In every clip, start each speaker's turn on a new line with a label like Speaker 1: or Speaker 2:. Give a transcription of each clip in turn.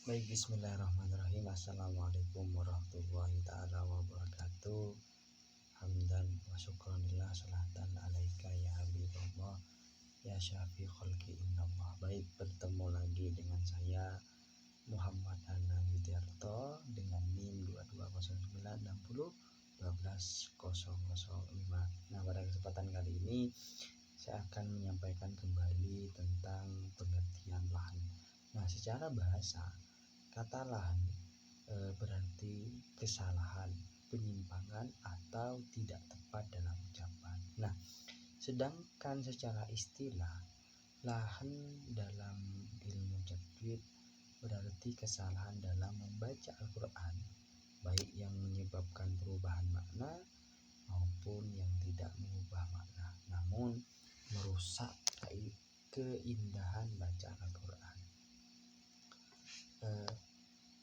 Speaker 1: Baik, bismillahirrahmanirrahim. Assalamualaikum warahmatullahi ta'ala wabarakatuh. Hamdan wa syukranillah, salatan alaika ya habibullah, ya syafi khalqi innallah. Baik, bertemu lagi dengan saya Muhammad Anand Widiarto dengan NIM 2209601205. Nah, pada kesempatan kali ini saya akan menyampaikan kembali tentang pengertian lahan. Nah, secara bahasa, kata lahan berarti kesalahan, penyimpangan, atau tidak tepat dalam ucapan. Nah, sedangkan secara istilah, lahan dalam ilmu tajwid berarti kesalahan dalam membaca Al-Quran, baik yang menyebabkan perubahan makna maupun yang tidak mengubah makna, namun merusak keindahan bacaan Al-Quran.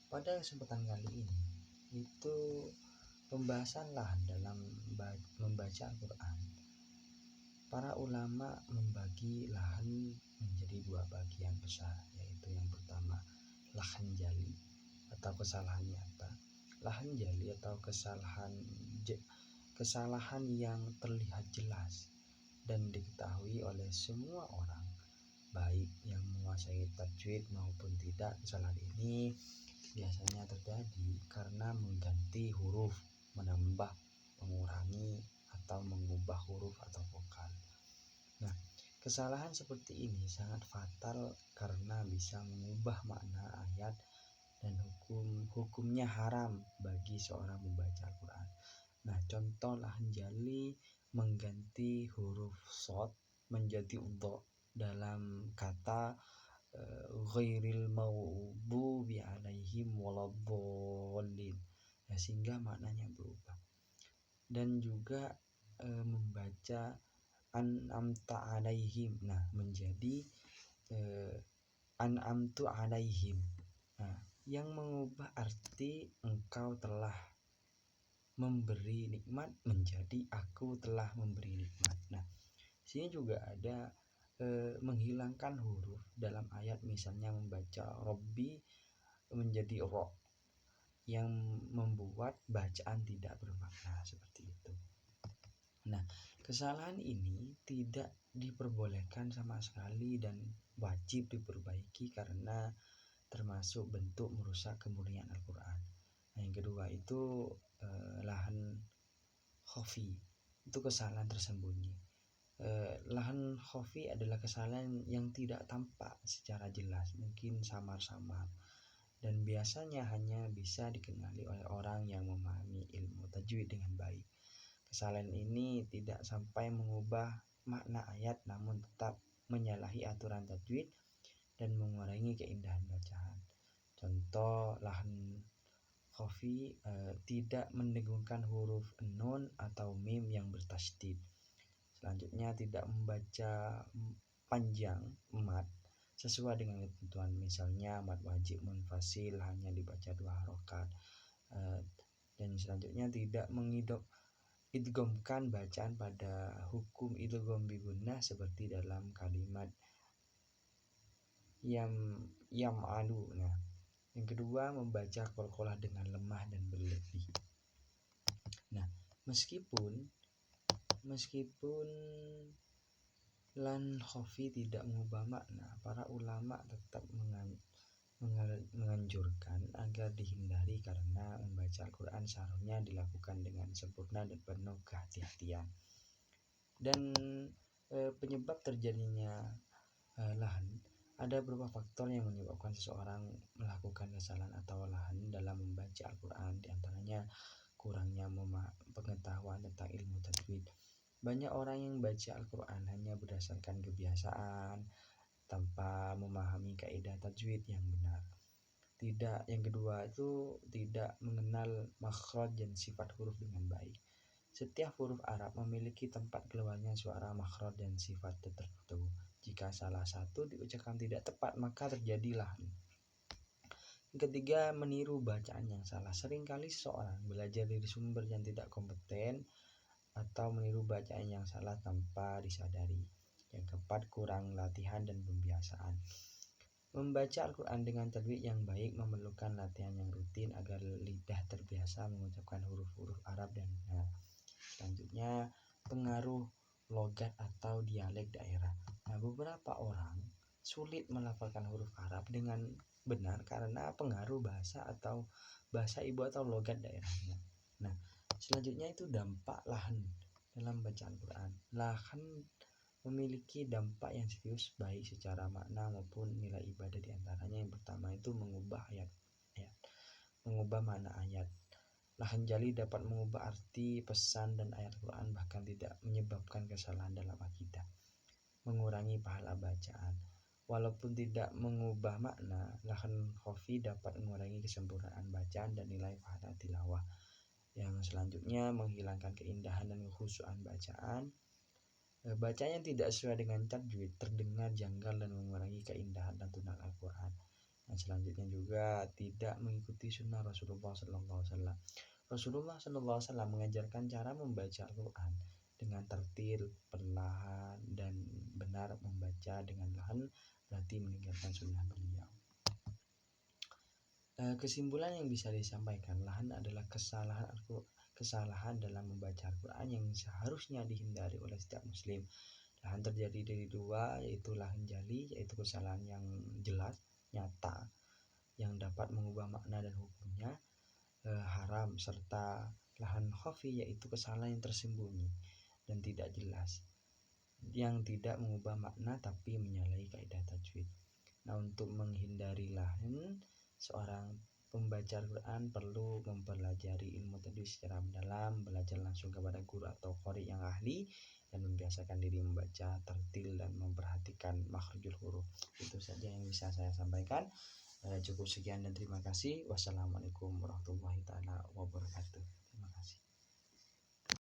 Speaker 1: Pada kesempatan kali ini itu pembahasan lahan dalam membaca Al-Quran. Para ulama membagi lahan menjadi dua bagian besar, yaitu yang pertama lahan jali atau kesalahan nyata. Lahan jali atau kesalahan yang terlihat jelas dan diketahui oleh semua orang, baik yang menguasai tajwid maupun tidak. Kesalahan ini biasanya terjadi karena mengganti huruf, menambah, mengurangi, atau mengubah huruf atau vokal. Nah, kesalahan seperti ini sangat fatal karena bisa mengubah makna ayat dan hukumnya haram bagi seorang membaca Al-Quran. Nah, contoh lahan jali mengganti huruf shad menjadi udho dalam kata ghairil maghdubi alaihim waladhdallin, sehingga maknanya berubah. Dan juga membaca an'amta alaihim, menjadi an'amtu alaihim, yang mengubah arti engkau telah memberi nikmat menjadi aku telah memberi nikmat. Nah, sini juga ada menghilangkan huruf dalam ayat, misalnya membaca Robbi menjadi Ro, yang membuat bacaan tidak bermakna seperti itu. Nah, kesalahan ini tidak diperbolehkan sama sekali dan wajib diperbaiki karena termasuk bentuk merusak kemuliaan Al-Quran. Nah, yang kedua itu lahan khafi, itu kesalahan tersembunyi. Lahan khafi adalah kesalahan yang tidak tampak secara jelas, mungkin samar-samar, dan biasanya hanya bisa dikenali oleh orang yang memahami ilmu tajwid dengan baik. Kesalahan ini tidak sampai mengubah makna ayat, namun tetap menyalahi aturan tajwid dan mengurangi keindahan bacaan. Contoh lahan khafi tidak mendengungkan huruf nun atau mim yang bertasydid. Selanjutnya, tidak membaca panjang mad sesuai dengan ketentuan, misalnya mad wajib munfasil hanya dibaca 2 harokat. Dan selanjutnya, tidak idghamkan bacaan pada hukum idgham bigunnah seperti dalam kalimat yam'alu. Nah, yang kedua, membaca qalqalah dengan lemah dan berlebih. Nah, meskipun lan khafi tidak mengubah makna, para ulama tetap menganjurkan agar dihindari karena membaca Al-Quran seharusnya dilakukan dengan sempurna dan penuh kehati-hatian. Dan penyebab terjadinya lahan, ada beberapa faktor yang menyebabkan seseorang melakukan kesalahan atau lahan dalam membaca Al-Quran. Di antaranya kurangnya pengetahuan tentang ilmu tajwid. Banyak orang yang baca Al-Quran hanya berdasarkan kebiasaan tanpa memahami kaidah tajwid yang benar. Yang kedua itu tidak mengenal makhraj dan sifat huruf dengan baik. Setiap huruf Arab memiliki tempat keluarnya suara makhraj dan sifat tertentu. Jika salah satu diucapkan tidak tepat, maka terjadilah. Yang ketiga, meniru bacaan yang salah. Seringkali seseorang belajar dari sumber yang tidak kompeten atau meniru bacaan yang salah tanpa disadari. Yang keempat, kurang latihan dan pembiasaan. Membaca Al-Quran dengan tajwid yang baik memerlukan latihan yang rutin agar lidah terbiasa mengucapkan huruf-huruf Arab dan benar. Selanjutnya, pengaruh logat atau dialek daerah. Nah, beberapa orang sulit melafalkan huruf Arab dengan benar karena pengaruh bahasa atau bahasa ibu atau logat daerahnya. Nah, selanjutnya itu dampak lahan dalam bacaan Quran. Lahan memiliki dampak yang serius baik secara makna maupun nilai ibadah. Di antaranya yang pertama itu mengubah mengubah makna ayat. Lahan jali dapat mengubah arti pesan dan ayat Quran, bahkan tidak menyebabkan kesalahan dalam akidah. Mengurangi pahala bacaan. Walaupun tidak mengubah makna, lahan khafi dapat mengurangi kesempurnaan bacaan dan nilai pahala tilawah. Yang selanjutnya, menghilangkan keindahan dan kekhusyuan bacaan. Bacaan yang tidak sesuai dengan tajwid terdengar janggal dan mengurangi keindahan lantunan Al-Quran. Dan selanjutnya juga tidak mengikuti sunnah Rasulullah SAW. Rasulullah SAW mengajarkan cara membaca Al-Quran dengan tertil, perlahan, dan benar. Membaca dengan lahan berarti meninggalkan sunnah beliau. Kesimpulan yang bisa disampaikan, lahan adalah kesalahan dalam membaca Al-Quran yang seharusnya dihindari oleh setiap muslim. Lahan terjadi dari dua, yaitu lahan jali, yaitu kesalahan yang jelas, nyata, yang dapat mengubah makna dan hukumnya haram, serta lahan khafi, yaitu kesalahan yang tersembunyi dan tidak jelas, yang tidak mengubah makna tapi menyalahi kaidah tajwid. Nah, untuk menghindari lahan, seorang pembaca Al-Quran perlu mempelajari ilmu tajwid secara mendalam, belajar langsung kepada guru atau qori yang ahli, dan membiasakan diri membaca tertil dan memperhatikan makhrajul huruf. Itu saja yang bisa saya sampaikan. Cukup sekian dan terima kasih. Wassalamualaikum warahmatullahi wabarakatuh.